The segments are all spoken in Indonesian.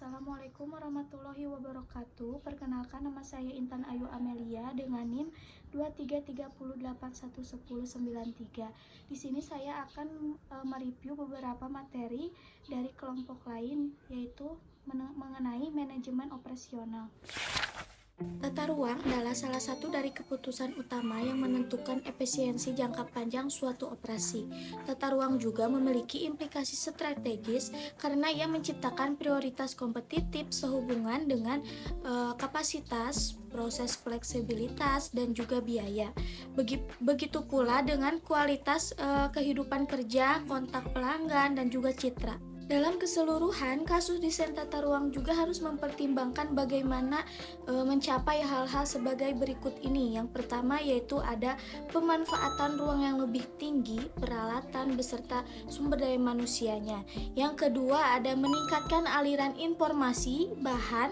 Assalamualaikum warahmatullahi wabarakatuh. Perkenalkan, nama saya Intan Ayu Amelia dengan NIM 2338111093. Di sini saya akan mereview beberapa materi dari kelompok lain, yaitu mengenai manajemen operasional. Tata ruang adalah salah satu dari keputusan utama yang menentukan efisiensi jangka panjang suatu operasi. Tata ruang juga memiliki implikasi strategis karena ia menciptakan prioritas kompetitif sehubungan dengan kapasitas, proses fleksibilitas, dan juga biaya. Begitu pula dengan kualitas kehidupan kerja, kontak pelanggan, dan juga citra. Dalam keseluruhan, kasus desain tata ruang juga harus mempertimbangkan bagaimana mencapai hal-hal sebagai berikut ini. Yang pertama yaitu ada pemanfaatan ruang yang lebih tinggi, peralatan beserta sumber daya manusianya. Yang kedua ada meningkatkan aliran informasi, bahan,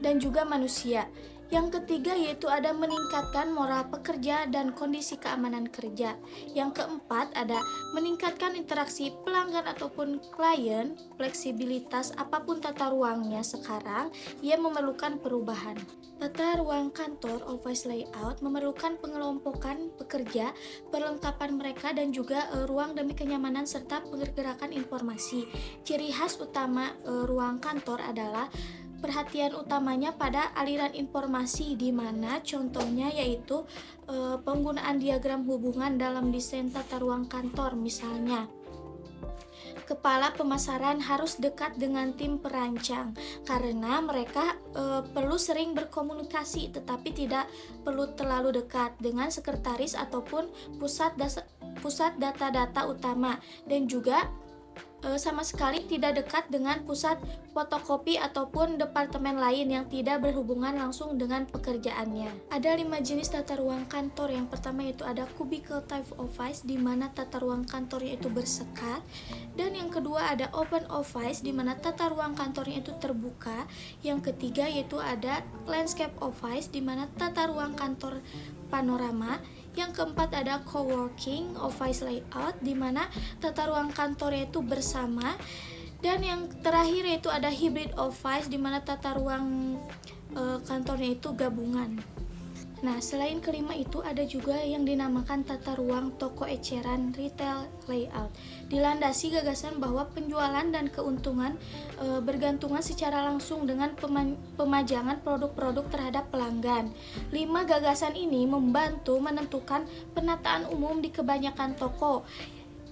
dan juga manusia. Yang ketiga yaitu ada meningkatkan moral pekerja dan kondisi keamanan kerja. Yang keempat ada meningkatkan interaksi pelanggan ataupun klien, fleksibilitas apapun tata ruangnya sekarang, ia memerlukan perubahan. Tata ruang kantor office layout memerlukan pengelompokan pekerja, perlengkapan mereka dan juga ruang demi kenyamanan serta pergerakan informasi. Ciri khas utama ruang kantor adalah perhatian utamanya pada aliran informasi, di mana contohnya yaitu penggunaan diagram hubungan dalam desain tata ruang kantor. Misalnya, kepala pemasaran harus dekat dengan tim perancang karena mereka perlu sering berkomunikasi, tetapi tidak perlu terlalu dekat dengan sekretaris ataupun pusat data-data utama, dan juga sama sekali tidak dekat dengan pusat fotokopi ataupun departemen lain yang tidak berhubungan langsung dengan pekerjaannya. Ada 5 jenis tata ruang kantor. Yang pertama yaitu ada cubicle type office, di mana tata ruang kantornya itu bersekat. Dan yang kedua ada open office, di mana tata ruang kantornya itu terbuka. Yang ketiga yaitu ada landscape office, di mana tata ruang kantor panorama. Yang keempat ada coworking office layout, di mana tata ruang kantornya itu bersama. Dan yang terakhir yaitu ada hybrid office, di mana tata ruang kantornya itu gabungan. Nah, selain kelima itu ada juga yang dinamakan tata ruang toko eceran retail layout. Dilandasi gagasan bahwa penjualan dan keuntungan bergantungan secara langsung dengan pemajangan produk-produk terhadap pelanggan. 5 gagasan ini membantu menentukan penataan umum di kebanyakan toko.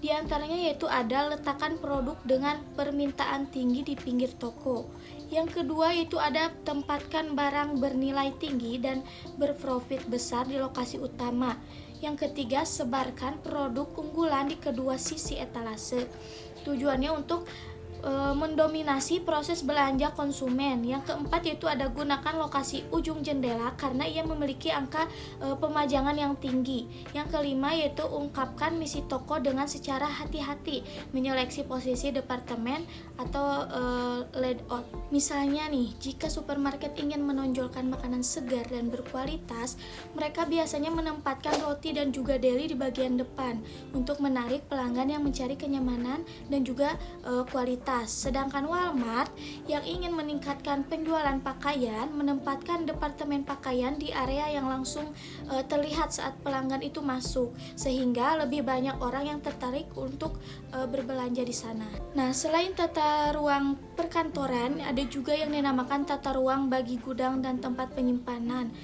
Di antaranya yaitu ada letakkan produk dengan permintaan tinggi di pinggir toko. Yang kedua yaitu ada tempatkan barang bernilai tinggi dan berprofit besar di lokasi utama. Yang ketiga, sebarkan produk unggulan di kedua sisi etalase. Tujuannya untuk mendominasi proses belanja konsumen. Yang keempat yaitu ada gunakan lokasi ujung jendela karena ia memiliki angka pemajangan yang tinggi. Yang kelima yaitu ungkapkan misi toko dengan secara hati-hati, menyeleksi posisi departemen atau layout. Misalnya nih, jika supermarket ingin menonjolkan makanan segar dan berkualitas, mereka biasanya menempatkan roti dan juga deli di bagian depan untuk menarik pelanggan yang mencari kenyamanan dan juga kualitas. Sedangkan Walmart yang ingin meningkatkan penjualan pakaian menempatkan departemen pakaian di area yang langsung terlihat saat pelanggan itu masuk, sehingga lebih banyak orang yang tertarik untuk berbelanja di sana. Nah, selain tata ruang perkantoran, ada juga yang dinamakan tata ruang bagi gudang dan tempat penyimpanan.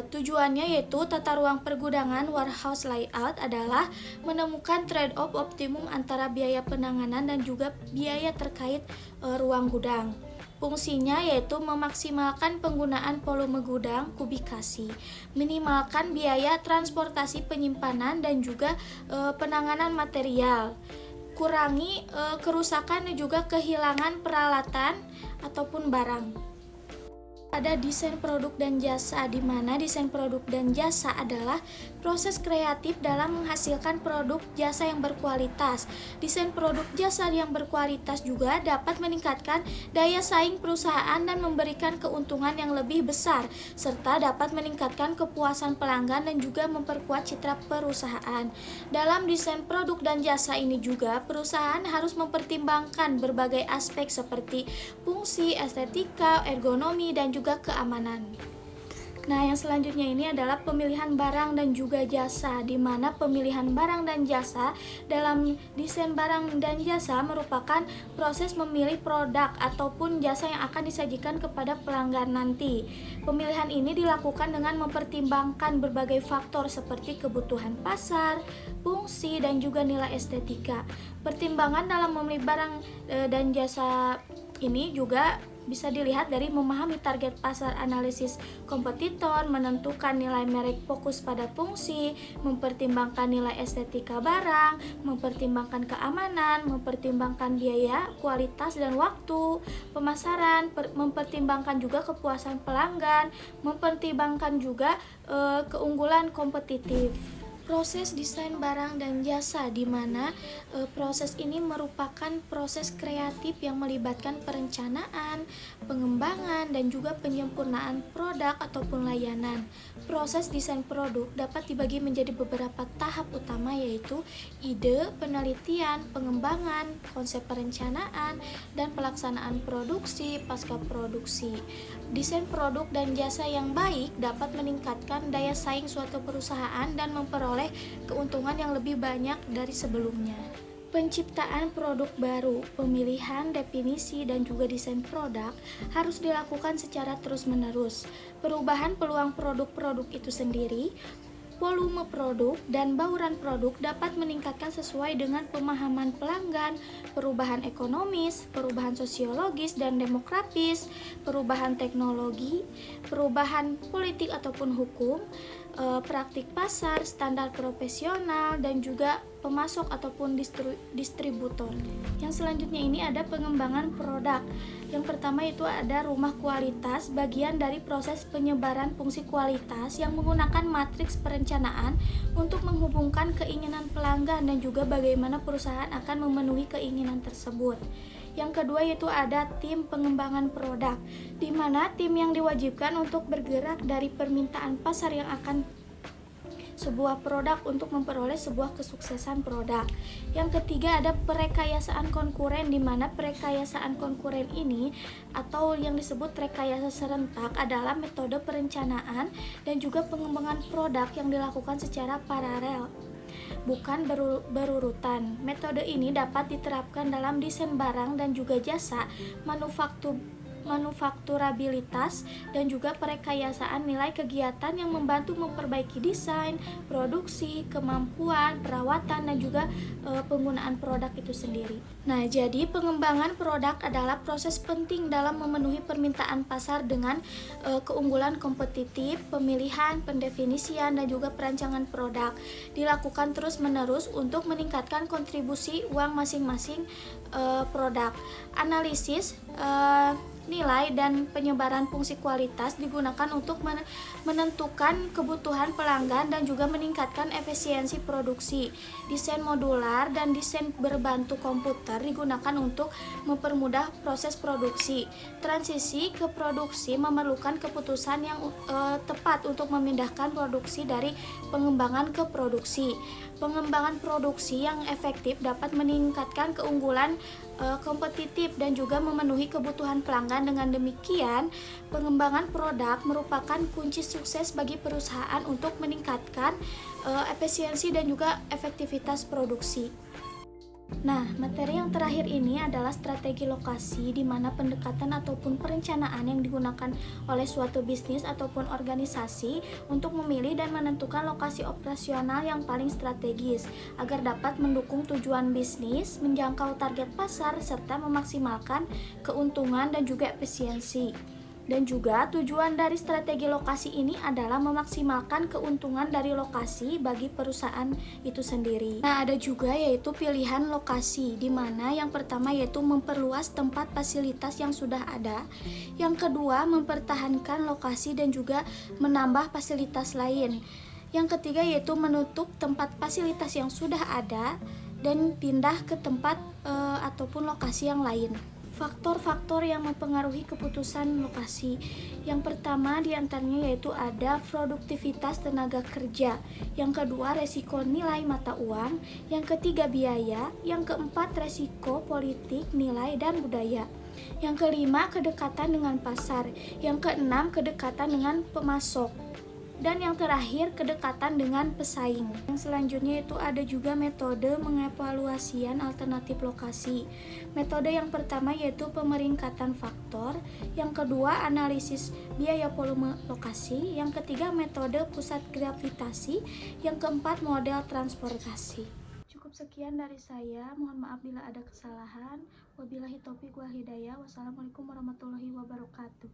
Tujuannya yaitu tata ruang pergudangan warehouse layout adalah menemukan trade-off optimum antara biaya penanganan dan juga biaya terkait ruang gudang. Fungsinya yaitu memaksimalkan penggunaan volume gudang kubikasi, minimalkan biaya transportasi penyimpanan dan juga penanganan material, kurangi kerusakan dan juga kehilangan peralatan ataupun barang. Ada desain produk dan jasa, di mana desain produk dan jasa adalah proses kreatif dalam menghasilkan produk jasa yang berkualitas. Desain produk jasa yang berkualitas juga dapat meningkatkan daya saing perusahaan dan memberikan keuntungan yang lebih besar, serta dapat meningkatkan kepuasan pelanggan dan juga memperkuat citra perusahaan. Dalam desain produk dan jasa ini juga, perusahaan harus mempertimbangkan berbagai aspek seperti fungsi, estetika, ergonomi, dan juga keamanan. Nah, yang selanjutnya ini adalah pemilihan barang dan juga jasa, di mana pemilihan barang dan jasa dalam desain barang dan jasa merupakan proses memilih produk ataupun jasa yang akan disajikan kepada pelanggan nanti. Pemilihan ini dilakukan dengan mempertimbangkan berbagai faktor seperti kebutuhan pasar, fungsi, dan juga nilai estetika. Pertimbangan dalam memilih barang dan jasa ini juga bisa dilihat dari memahami target pasar, analisis kompetitor, menentukan nilai merek, fokus pada fungsi, mempertimbangkan nilai estetika barang, mempertimbangkan keamanan, mempertimbangkan biaya, kualitas, dan waktu pemasaran, mempertimbangkan juga kepuasan pelanggan, mempertimbangkan juga keunggulan kompetitif. Proses desain barang dan jasa, di mana proses ini merupakan proses kreatif yang melibatkan perencanaan, pengembangan, dan juga penyempurnaan produk ataupun layanan. Proses desain produk dapat dibagi menjadi beberapa tahap utama, yaitu ide, penelitian, pengembangan, konsep perencanaan, dan pelaksanaan produksi pasca produksi. Desain produk dan jasa yang baik dapat meningkatkan daya saing suatu perusahaan dan memperoleh keuntungan yang lebih banyak dari sebelumnya. Penciptaan produk baru, pemilihan, definisi, dan juga desain produk harus dilakukan secara terus-menerus. Perubahan peluang produk-produk itu sendiri, volume produk, dan bauran produk dapat meningkatkan sesuai dengan pemahaman pelanggan, perubahan ekonomis, perubahan sosiologis dan demografis, perubahan teknologi, perubahan politik ataupun hukum, praktik pasar, standar profesional, dan juga pemasok ataupun distributor. Yang selanjutnya ini ada pengembangan produk. Yang pertama itu ada rumah kualitas, bagian dari proses penyebaran fungsi kualitas yang menggunakan matriks perencanaan untuk menghubungkan keinginan pelanggan dan juga bagaimana perusahaan akan memenuhi keinginan tersebut. Yang kedua yaitu ada tim pengembangan produk, di mana tim yang diwajibkan untuk bergerak dari permintaan pasar yang akan sebuah produk untuk memperoleh sebuah kesuksesan produk. Yang ketiga ada perekayasaan konkuren, di mana perekayasaan konkuren ini atau yang disebut rekayasa serentak adalah metode perencanaan dan juga pengembangan produk yang dilakukan secara paralel, bukan berurutan. Metode ini dapat diterapkan dalam desain barang dan juga jasa, manufakturabilitas, dan juga perekayasaan nilai kegiatan yang membantu memperbaiki desain, produksi, kemampuan, perawatan, dan juga penggunaan produk itu sendiri. Nah, jadi pengembangan produk adalah proses penting dalam memenuhi permintaan pasar dengan keunggulan kompetitif, pemilihan, pendefinisian, dan juga perancangan produk. Dilakukan terus-menerus untuk meningkatkan kontribusi uang masing-masing produk. Analisis nilai dan penyebaran fungsi kualitas digunakan untuk menentukan kebutuhan pelanggan dan juga meningkatkan efisiensi produksi. Desain modular dan desain berbantu komputer digunakan untuk mempermudah proses produksi. Transisi ke produksi memerlukan keputusan yang tepat untuk memindahkan produksi dari pengembangan ke produksi. Pengembangan produksi yang efektif dapat meningkatkan keunggulan kompetitif dan juga memenuhi kebutuhan pelanggan. Dengan demikian, pengembangan produk merupakan kunci sukses bagi perusahaan untuk meningkatkan efisiensi dan juga efektivitas produksi. Nah, materi yang terakhir ini adalah strategi lokasi, di mana pendekatan ataupun perencanaan yang digunakan oleh suatu bisnis ataupun organisasi untuk memilih dan menentukan lokasi operasional yang paling strategis agar dapat mendukung tujuan bisnis, menjangkau target pasar, serta memaksimalkan keuntungan dan juga efisiensi. Dan juga tujuan dari strategi lokasi ini adalah memaksimalkan keuntungan dari lokasi bagi perusahaan itu sendiri. Nah, ada juga yaitu pilihan lokasi, di mana yang pertama yaitu memperluas tempat fasilitas yang sudah ada. Yang kedua, mempertahankan lokasi dan juga menambah fasilitas lain. Yang ketiga yaitu menutup tempat fasilitas yang sudah ada dan pindah ke tempat ataupun lokasi yang lain. Faktor-faktor yang mempengaruhi keputusan lokasi. Yang pertama diantaranya yaitu ada produktivitas tenaga kerja. Yang kedua resiko nilai mata uang. Yang ketiga biaya. Yang keempat resiko politik, nilai, dan budaya. Yang kelima kedekatan dengan pasar. Yang keenam kedekatan dengan pemasok. Dan yang terakhir, kedekatan dengan pesaing. Yang selanjutnya itu ada juga metode mengevaluasian alternatif lokasi. Metode yang pertama yaitu pemeringkatan faktor. Yang kedua, analisis biaya volume lokasi. Yang ketiga, metode pusat gravitasi. Yang keempat, model transportasi. Cukup sekian dari saya. Mohon maaf bila ada kesalahan. Wabillahi taufiq wal hidayah. Wassalamualaikum warahmatullahi wabarakatuh.